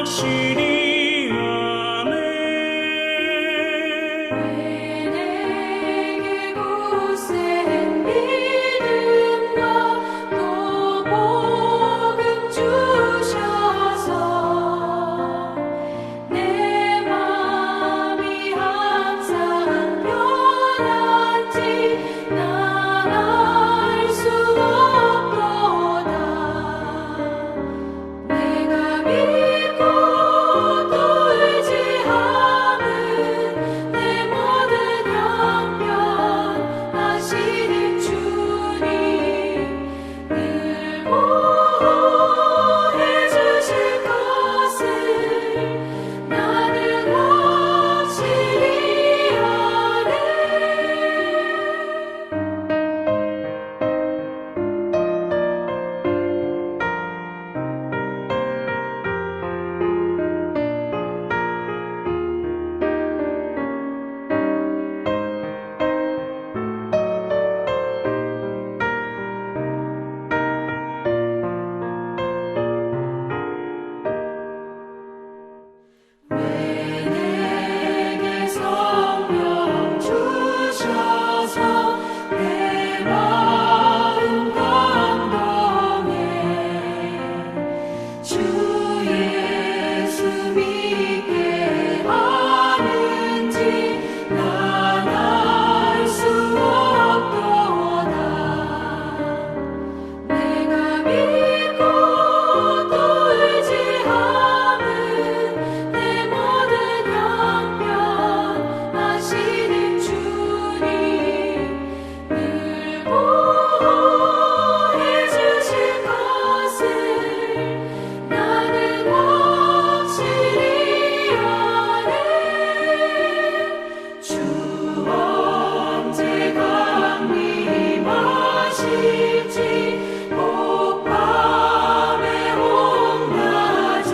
확실히 아멘. 내게 굳센 믿음과 또 복음 주셔서 내 맘이 항상 편한지 난 알 수 없도다. 내가 믿고 또 의지함은 내 모든 형편 하시는 주님 늘 보호해 주실 것을 나는 확실히 아네. 왜 내게 성령 주셔서 내 마음 감동해 주 예수 믿게 하는지 난 알 수 없도다. 내가 믿고 또 의지함은 내 모든 형편 하시는 주님 늘 보호해 주실 것을 나는 확실히 아네. 주 언제 강림하실지 꼭 밤에 홍낮에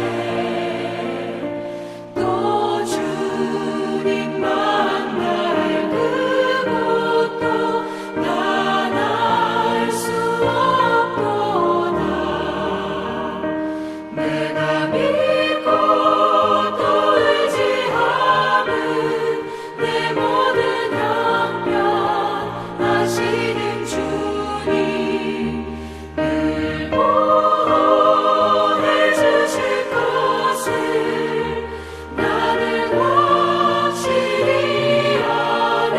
또 주님 만날 그곳도 난 알 수 없도다. 내가 믿고 또 의지함은 내 모든 형편 하시는 주님 늘 보호해 주실 것을 나는 확실히 아네.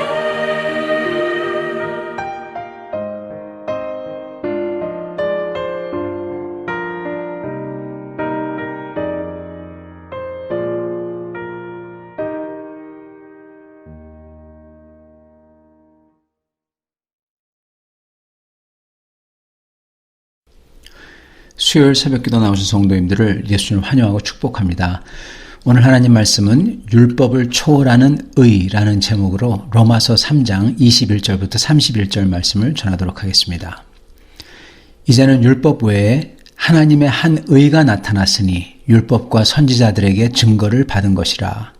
수요일 새벽기도 나오신 성도님들을 예수님 환영하고 축복합니다. 오늘 하나님 말씀은 율법을 초월하는 의라는 제목으로 로마서 3장 21절부터 31절 말씀을 전하도록 하겠습니다. 이제는 율법 외에 하나님의 한 의가 나타났으니 율법과 선지자들에게 증거를 받은 것이라.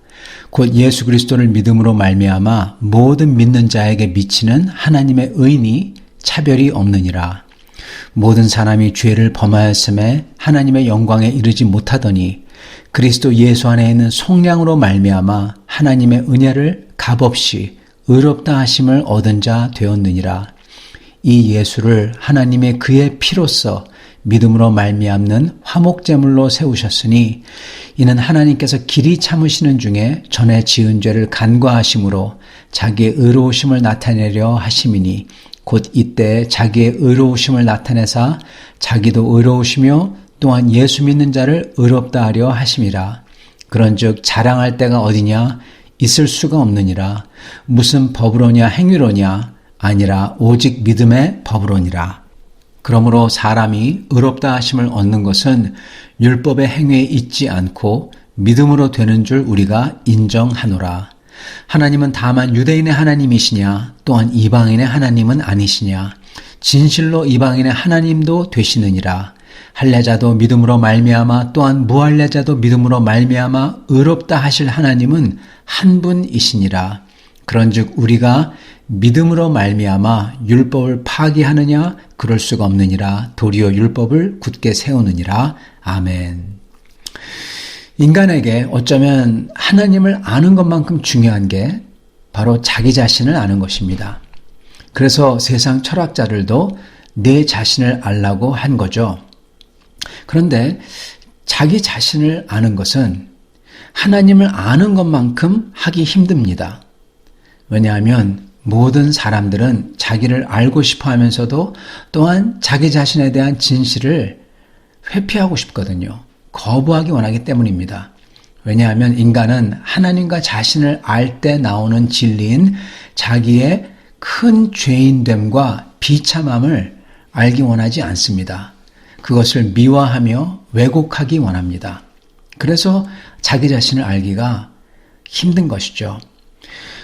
곧 예수 그리스도를 믿음으로 말미암아 모든 믿는 자에게 미치는 하나님의 의니 차별이 없느니라. 모든 사람이 죄를 범하였음에 하나님의 영광에 이르지 못하더니 그리스도 예수 안에 있는 속량으로 말미암아 하나님의 은혜를 값없이 의롭다 하심을 얻은 자 되었느니라. 이 예수를 하나님의 그의 피로써 믿음으로 말미암는 화목제물로 세우셨으니 이는 하나님께서 길이 참으시는 중에 전에 지은 죄를 간과하심으로 자기의 의로우심을 나타내려 하심이니 곧 이때 자기의 의로우심을 나타내사 자기도 의로우시며 또한 예수 믿는 자를 의롭다 하려 하심이라. 그런즉 자랑할 때가 어디냐? 있을 수가 없느니라. 무슨 법으로냐 행위로냐? 아니라 오직 믿음의 법으로니라. 그러므로 사람이 의롭다 하심을 얻는 것은 율법의 행위에 있지 않고 믿음으로 되는 줄 우리가 인정하노라. 하나님은 다만 유대인의 하나님이시냐? 또한 이방인의 하나님은 아니시냐? 진실로 이방인의 하나님도 되시느니라. 할례자도 믿음으로 말미암아 또한 무할례자도 믿음으로 말미암아 의롭다 하실 하나님은 한 분이시니라. 그런즉 우리가 믿음으로 말미암아 율법을 파기하느냐? 그럴 수가 없느니라. 도리어 율법을 굳게 세우느니라. 아멘. 인간에게 어쩌면 하나님을 아는 것만큼 중요한 게 바로 자기 자신을 아는 것입니다. 그래서 세상 철학자들도 내 자신을 알라고 한 거죠. 그런데 자기 자신을 아는 것은 하나님을 아는 것만큼 하기 힘듭니다. 왜냐하면 모든 사람들은 자기를 알고 싶어 하면서도 또한 자기 자신에 대한 진실을 회피하고 싶거든요. 거부하기 원하기 때문입니다. 왜냐하면 인간은 하나님과 자신을 알 때 나오는 진리인 자기의 큰 죄인됨과 비참함을 알기 원하지 않습니다. 그것을 미화하며 왜곡하기 원합니다. 그래서 자기 자신을 알기가 힘든 것이죠.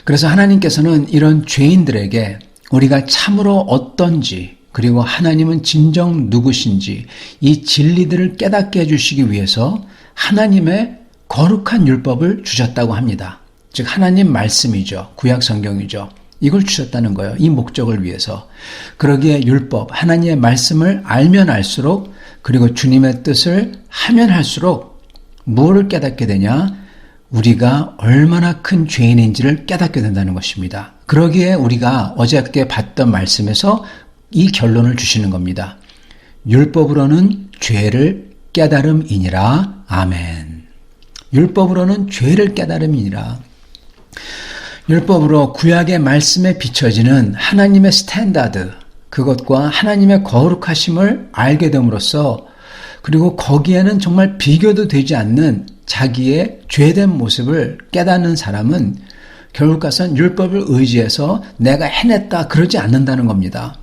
그래서 하나님께서는 이런 죄인들에게 우리가 참으로 어떤지, 그리고 하나님은 진정 누구신지 이 진리들을 깨닫게 해주시기 위해서 하나님의 거룩한 율법을 주셨다고 합니다. 즉 하나님 말씀이죠. 구약 성경이죠. 이걸 주셨다는 거예요. 이 목적을 위해서. 그러기에 율법, 하나님의 말씀을 알면 알수록, 그리고 주님의 뜻을 하면 할수록 무엇을 깨닫게 되냐? 우리가 얼마나 큰 죄인인지를 깨닫게 된다는 것입니다. 그러기에 우리가 어저께 봤던 말씀에서 이 결론을 주시는 겁니다. 율법으로는 죄를 깨달음이니라. 아멘. 율법으로는 죄를 깨달음이니라. 율법으로 구약의 말씀에 비춰지는 하나님의 스탠다드, 그것과 하나님의 거룩하심을 알게 됨으로써, 그리고 거기에는 정말 비교도 되지 않는 자기의 죄된 모습을 깨닫는 사람은 결국 가서는 율법을 의지해서 내가 해냈다 그러지 않는다는 겁니다.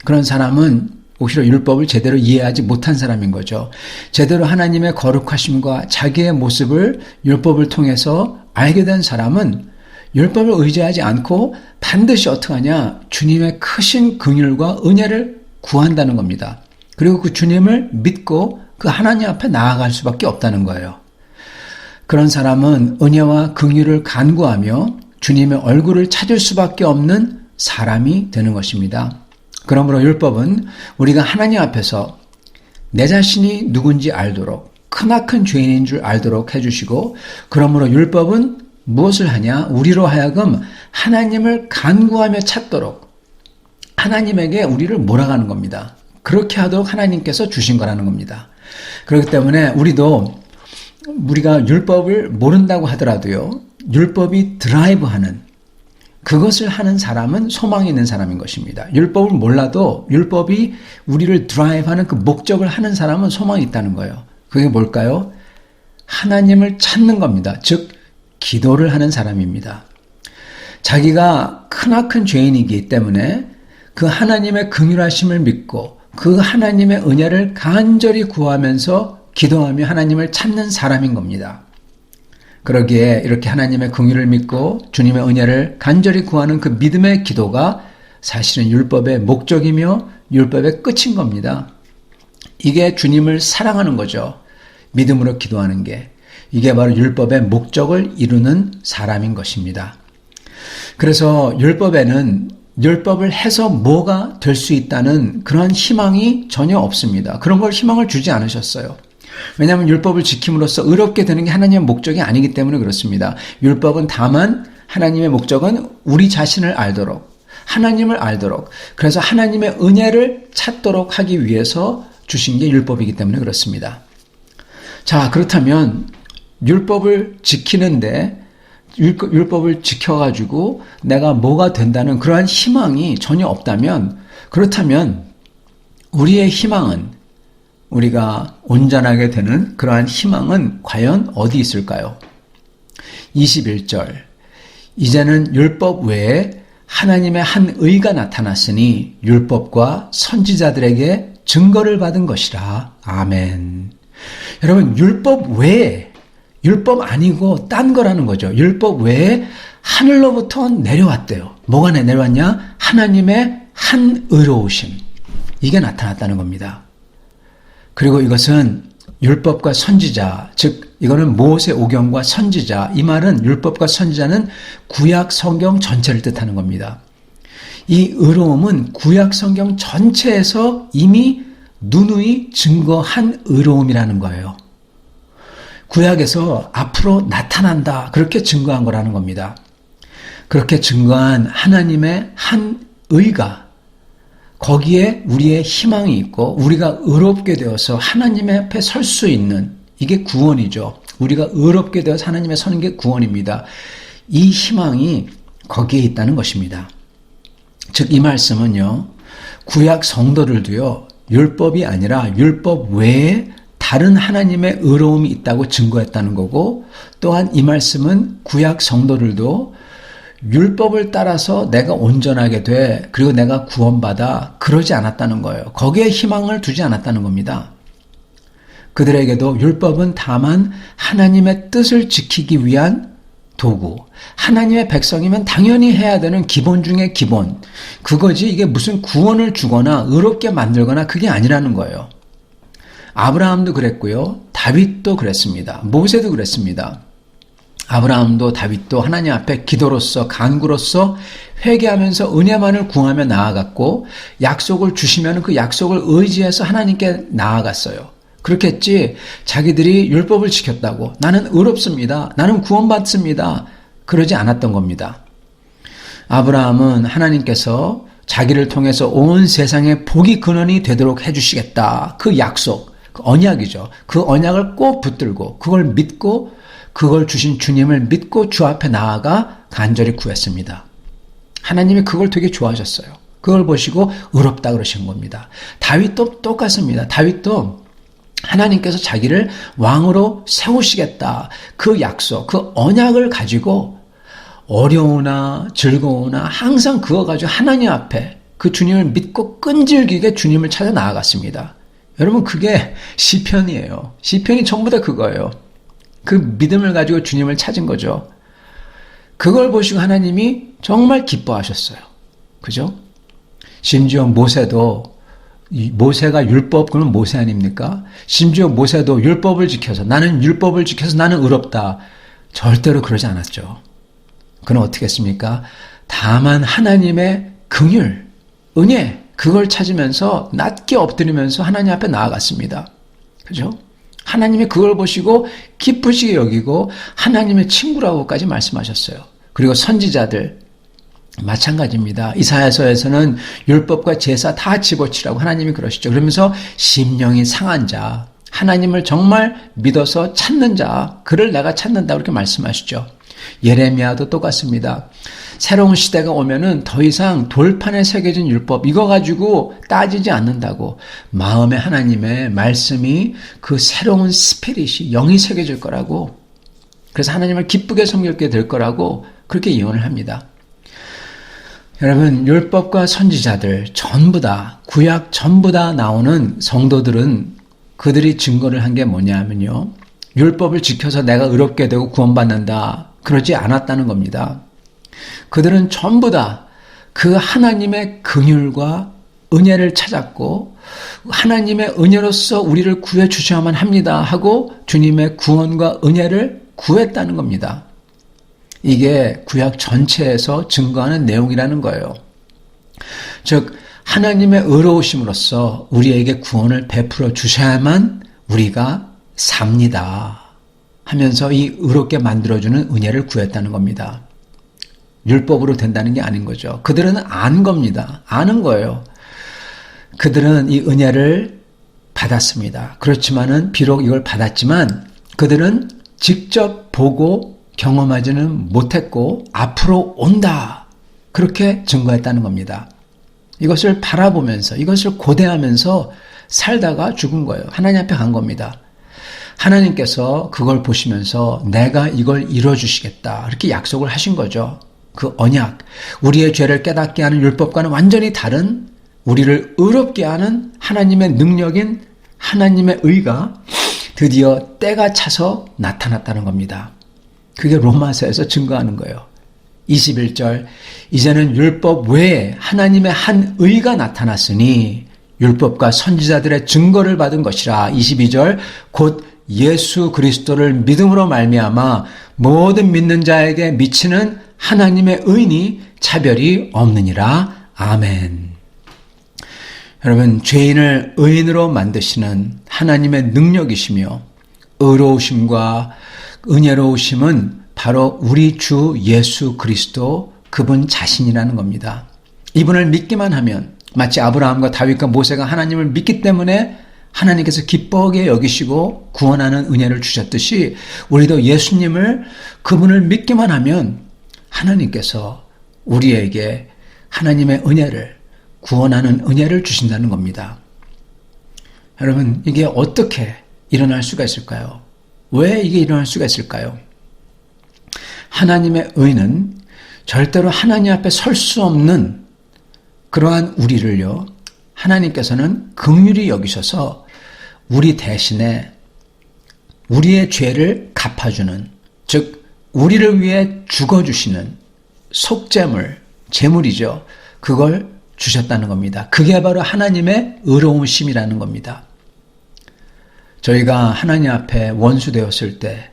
그런 사람은 오히려 율법을 제대로 이해하지 못한 사람인 거죠. 제대로 하나님의 거룩하심과 자기의 모습을 율법을 통해서 알게 된 사람은 율법을 의지하지 않고 반드시 어떻게 하냐? 주님의 크신 긍휼과 은혜를 구한다는 겁니다. 그리고 그 주님을 믿고 그 하나님 앞에 나아갈 수밖에 없다는 거예요. 그런 사람은 은혜와 긍휼을 간구하며 주님의 얼굴을 찾을 수밖에 없는 사람이 되는 것입니다. 그러므로 율법은 우리가 하나님 앞에서 내 자신이 누군지 알도록, 크나큰 죄인인 줄 알도록 해주시고, 그러므로 율법은 무엇을 하냐? 우리로 하여금 하나님을 간구하며 찾도록 하나님에게 우리를 몰아가는 겁니다. 그렇게 하도록 하나님께서 주신 거라는 겁니다. 그렇기 때문에 우리가 율법을 모른다고 하더라도요, 율법이 드라이브하는, 그것을 하는 사람은 소망이 있는 사람인 것입니다. 율법을 몰라도 율법이 우리를 드라이브하는 그 목적을 하는 사람은 소망이 있다는 거예요. 그게 뭘까요? 하나님을 찾는 겁니다. 즉 기도를 하는 사람입니다. 자기가 크나큰 죄인이기 때문에 그 하나님의 긍휼하심을 믿고 그 하나님의 은혜를 간절히 구하면서 기도하며 하나님을 찾는 사람인 겁니다. 그러기에 이렇게 하나님의 긍휼을 믿고 주님의 은혜를 간절히 구하는 그 믿음의 기도가 사실은 율법의 목적이며 율법의 끝인 겁니다. 이게 주님을 사랑하는 거죠. 믿음으로 기도하는 게. 이게 바로 율법의 목적을 이루는 사람인 것입니다. 그래서 율법에는 율법을 해서 뭐가 될 수 있다는 그런 희망이 전혀 없습니다. 그런 걸 희망을 주지 않으셨어요. 왜냐하면 율법을 지킴으로써 의롭게 되는 게 하나님의 목적이 아니기 때문에 그렇습니다. 율법은 다만 하나님의 목적은 우리 자신을 알도록, 하나님을 알도록, 그래서 하나님의 은혜를 찾도록 하기 위해서 주신 게 율법이기 때문에 그렇습니다. 자, 그렇다면 율법을 지키는데 율법을 지켜가지고 내가 뭐가 된다는 그러한 희망이 전혀 없다면, 그렇다면 우리의 희망은, 우리가 온전하게 되는 그러한 희망은 과연 어디 있을까요? 21절, 이제는 율법 외에 하나님의 한 의가 나타났으니 율법과 선지자들에게 증거를 받은 것이라. 아멘. 여러분, 율법 외에, 율법 아니고 딴 거라는 거죠. 율법 외에 하늘로부터 내려왔대요. 뭐가 내려왔냐? 하나님의 한 의로우심. 이게 나타났다는 겁니다. 그리고 이것은 율법과 선지자, 즉 이거는 모세 오경과 선지자, 이 말은 율법과 선지자는 구약 성경 전체를 뜻하는 겁니다. 이 의로움은 구약 성경 전체에서 이미 누누이 증거한 의로움이라는 거예요. 구약에서 앞으로 나타난다. 그렇게 증거한 거라는 겁니다. 그렇게 증거한 하나님의 한 의가 거기에 우리의 희망이 있고 우리가 의롭게 되어서 하나님 앞에 설 수 있는 이게 구원이죠. 우리가 의롭게 되어서 하나님에 서는 게 구원입니다. 이 희망이 거기에 있다는 것입니다. 즉 이 말씀은요. 구약 성도들도요. 율법이 아니라 율법 외에 다른 하나님의 의로움이 있다고 증거했다는 거고 또한 이 말씀은 구약 성도들도 율법을 따라서 내가 온전하게 돼 그리고 내가 구원받아 그러지 않았다는 거예요. 거기에 희망을 두지 않았다는 겁니다. 그들에게도 율법은 다만 하나님의 뜻을 지키기 위한 도구, 하나님의 백성이면 당연히 해야 되는 기본 중에 기본, 그거지 이게 무슨 구원을 주거나 의롭게 만들거나 그게 아니라는 거예요. 아브라함도 그랬고요. 다윗도 그랬습니다. 모세도 그랬습니다. 아브라함도 다윗도 하나님 앞에 기도로서 간구로서 회개하면서 은혜만을 구하며 나아갔고 약속을 주시면 그 약속을 의지해서 하나님께 나아갔어요. 그렇겠지 자기들이 율법을 지켰다고 나는 의롭습니다. 나는 구원받습니다. 그러지 않았던 겁니다. 아브라함은 하나님께서 자기를 통해서 온 세상에 복이 근원이 되도록 해주시겠다. 그 약속, 그 언약이죠. 그 언약을 꼭 붙들고 그걸 믿고 그걸 주신 주님을 믿고 주 앞에 나아가 간절히 구했습니다. 하나님이 그걸 되게 좋아하셨어요. 그걸 보시고 의롭다 그러신 겁니다. 다윗도 똑같습니다. 다윗도 하나님께서 자기를 왕으로 세우시겠다. 그 약속, 그 언약을 가지고 어려우나 즐거우나 항상 그거 가지고 하나님 앞에 그 주님을 믿고 끈질기게 주님을 찾아 나아갔습니다. 여러분 그게 시편이에요. 시편이 전부 다 그거예요. 그 믿음을 가지고 주님을 찾은 거죠. 그걸 보시고 하나님이 정말 기뻐하셨어요. 그죠? 심지어 모세가 율법, 그러면 모세 아닙니까? 심지어 모세도 율법을 지켜서 나는 율법을 지켜서 나는 의롭다. 절대로 그러지 않았죠. 그는 어떻게 했습니까? 다만 하나님의 긍휼, 은혜 그걸 찾으면서 낮게 엎드리면서 하나님 앞에 나아갔습니다. 그죠? 하나님이 그걸 보시고 기쁘시게 여기고 하나님의 친구라고까지 말씀하셨어요. 그리고 선지자들 마찬가지입니다. 이사야서에서는 율법과 제사 다 집어치라고 하나님이 그러시죠. 그러면서 심령이 상한 자, 하나님을 정말 믿어서 찾는 자, 그를 내가 찾는다 그렇게 말씀하시죠. 예레미야도 똑같습니다. 새로운 시대가 오면은 더 이상 돌판에 새겨진 율법 이거 가지고 따지지 않는다고 마음에 하나님의 말씀이 그 새로운 스피릿이 영이 새겨질 거라고 그래서 하나님을 기쁘게 섬기게 될 거라고 그렇게 예언을 합니다. 여러분 율법과 선지자들 전부 다 구약 전부 다 나오는 성도들은 그들이 증거를 한 게 뭐냐면요. 율법을 지켜서 내가 의롭게 되고 구원받는다. 그러지 않았다는 겁니다. 그들은 전부 다 그 하나님의 긍휼과 은혜를 찾았고 하나님의 은혜로서 우리를 구해 주셔야만 합니다 하고 주님의 구원과 은혜를 구했다는 겁니다. 이게 구약 전체에서 증거하는 내용이라는 거예요. 즉 하나님의 의로우심으로써 우리에게 구원을 베풀어 주셔야만 우리가 삽니다 하면서 이 의롭게 만들어주는 은혜를 구했다는 겁니다. 율법으로 된다는 게 아닌 거죠. 그들은 안 겁니다. 아는 거예요. 그들은 이 은혜를 받았습니다. 그렇지만은 비록 이걸 받았지만 그들은 직접 보고 경험하지는 못했고 앞으로 온다. 그렇게 증거했다는 겁니다. 이것을 바라보면서 이것을 고대하면서 살다가 죽은 거예요. 하나님 앞에 간 겁니다. 하나님께서 그걸 보시면서 내가 이걸 이뤄주시겠다. 이렇게 약속을 하신 거죠. 그 언약, 우리의 죄를 깨닫게 하는 율법과는 완전히 다른 우리를 의롭게 하는 하나님의 능력인 하나님의 의가 드디어 때가 차서 나타났다는 겁니다. 그게 로마서에서 증거하는 거예요. 21절 이제는 율법 외에 하나님의 한 의가 나타났으니 율법과 선지자들의 증거를 받은 것이라. 22절 곧 예수 그리스도를 믿음으로 말미암아 모든 믿는 자에게 미치는 하나님의 의니 차별이 없느니라. 아멘. 여러분 죄인을 의인으로 만드시는 하나님의 능력이시며 의로우심과 은혜로우심은 바로 우리 주 예수 그리스도 그분 자신이라는 겁니다. 이분을 믿기만 하면 마치 아브라함과 다윗과 모세가 하나님을 믿기 때문에 하나님께서 기뻐하게 여기시고 구원하는 은혜를 주셨듯이 우리도 예수님을 그분을 믿기만 하면 하나님께서 우리에게 하나님의 은혜를 구원하는 은혜를 주신다는 겁니다. 여러분 이게 어떻게 일어날 수가 있을까요? 왜 이게 일어날 수가 있을까요? 하나님의 의는 절대로 하나님 앞에 설 수 없는 그러한 우리를요 하나님께서는 긍휼히 여기셔서 우리 대신에 우리의 죄를 갚아주는, 즉 우리를 위해 죽어주시는 속죄물, 제물이죠. 그걸 주셨다는 겁니다. 그게 바로 하나님의 의로우심이라는 겁니다. 저희가 하나님 앞에 원수 되었을 때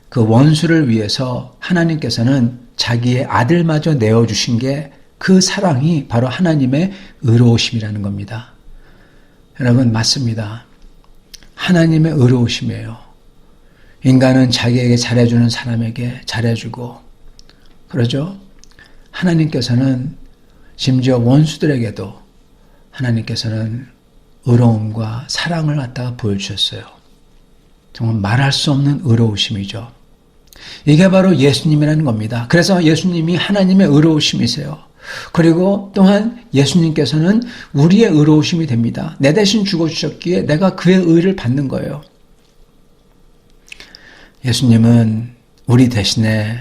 그 원수를 위해서 하나님께서는 자기의 아들마저 내어주신 게 그 사랑이 바로 하나님의 의로우심이라는 겁니다. 여러분 맞습니다. 하나님의 의로우심이에요. 인간은 자기에게 잘해주는 사람에게 잘해주고 그러죠. 하나님께서는 심지어 원수들에게도 하나님께서는 의로움과 사랑을 갖다가 보여주셨어요. 정말 말할 수 없는 의로우심이죠. 이게 바로 예수님이라는 겁니다. 그래서 예수님이 하나님의 의로우심이세요. 그리고 또한 예수님께서는 우리의 의로우심이 됩니다. 내 대신 죽어주셨기에 내가 그의 의를 받는 거예요. 예수님은 우리 대신에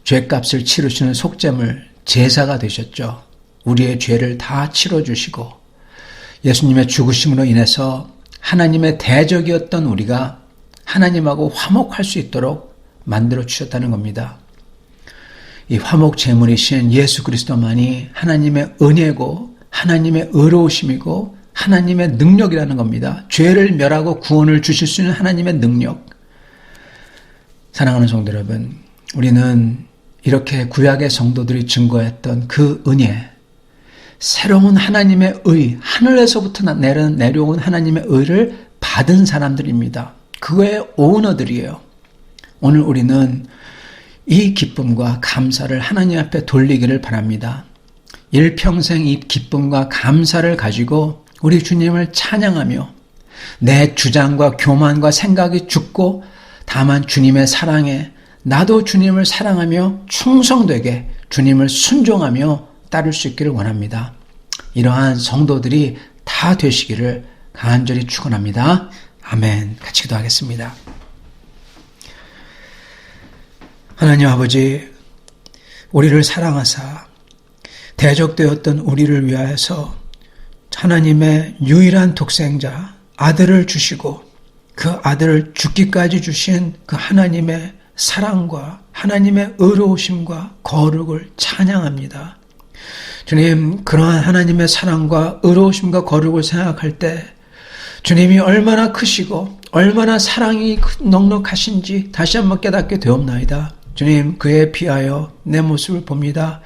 죄값을 치르시는 속죄물 제사가 되셨죠. 우리의 죄를 다 치러주시고 예수님의 죽으심으로 인해서 하나님의 대적이었던 우리가 하나님하고 화목할 수 있도록 만들어 주셨다는 겁니다. 이 화목 제물이신 예수 그리스도만이 하나님의 은혜고 하나님의 의로우심이고 하나님의 능력이라는 겁니다. 죄를 멸하고 구원을 주실 수 있는 하나님의 능력. 사랑하는 성도 여러분, 우리는 이렇게 구약의 성도들이 증거했던 그 은혜, 새로운 하나님의 의, 하늘에서부터 내려온 하나님의 의를 받은 사람들입니다. 그의 오너들이에요. 오늘 우리는 이 기쁨과 감사를 하나님 앞에 돌리기를 바랍니다. 일평생 이 기쁨과 감사를 가지고 우리 주님을 찬양하며 내 주장과 교만과 생각이 죽고 다만 주님의 사랑에 나도 주님을 사랑하며 충성되게 주님을 순종하며 따를 수 있기를 원합니다. 이러한 성도들이 다 되시기를 간절히 축원합니다. 아멘. 같이 기도하겠습니다. 하나님 아버지, 우리를 사랑하사 대적되었던 우리를 위하여서 하나님의 유일한 독생자 아들을 주시고 그 아들을 죽기까지 주신 그 하나님의 사랑과 하나님의 의로우심과 거룩을 찬양합니다. 주님, 그러한 하나님의 사랑과 의로우심과 거룩을 생각할 때 주님이 얼마나 크시고 얼마나 사랑이 넉넉하신지 다시 한번 깨닫게 되옵나이다. 주님, 그에 비하여 내 모습을 봅니다.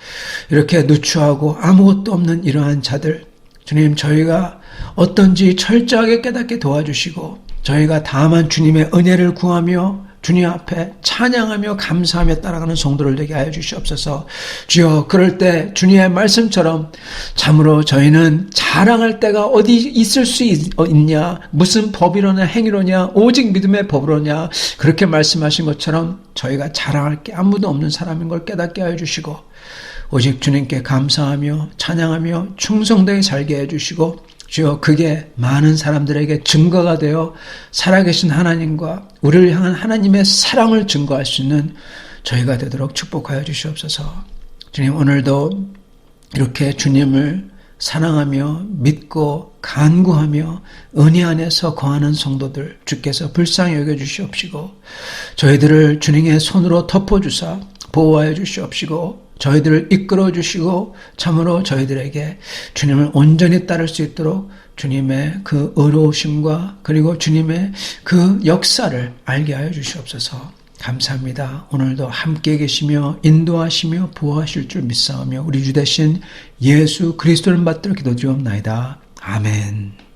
이렇게 누추하고 아무것도 없는 이러한 자들, 주님, 저희가 어떤지 철저하게 깨닫게 도와주시고 저희가 다만 주님의 은혜를 구하며 주님 앞에 찬양하며 감사하며 따라가는 성도를 되게 하여 주시옵소서. 주여, 그럴 때 주님의 말씀처럼 참으로 저희는 자랑할 때가 어디 있을 수 있냐, 무슨 법이로냐 행위로냐 오직 믿음의 법으로냐, 그렇게 말씀하신 것처럼 저희가 자랑할 게 아무도 없는 사람인 걸 깨닫게 하여 주시고 오직 주님께 감사하며 찬양하며 충성되게 살게 해주시고 주여, 그게 많은 사람들에게 증거가 되어 살아계신 하나님과 우리를 향한 하나님의 사랑을 증거할 수 있는 저희가 되도록 축복하여 주시옵소서. 주님, 오늘도 이렇게 주님을 사랑하며 믿고 간구하며 은혜 안에서 거하는 성도들 주께서 불쌍히 여겨주시옵시고 저희들을 주님의 손으로 덮어주사 보호하여 주시옵시고 저희들을 이끌어 주시고 참으로 저희들에게 주님을 온전히 따를 수 있도록 주님의 그 의로우심과 그리고 주님의 그 역사를 알게 하여 주시옵소서. 감사합니다. 오늘도 함께 계시며 인도하시며 보호하실 줄 믿사오며 우리 주 되신 예수 그리스도를 받들어 기도드리옵나이다. 아멘.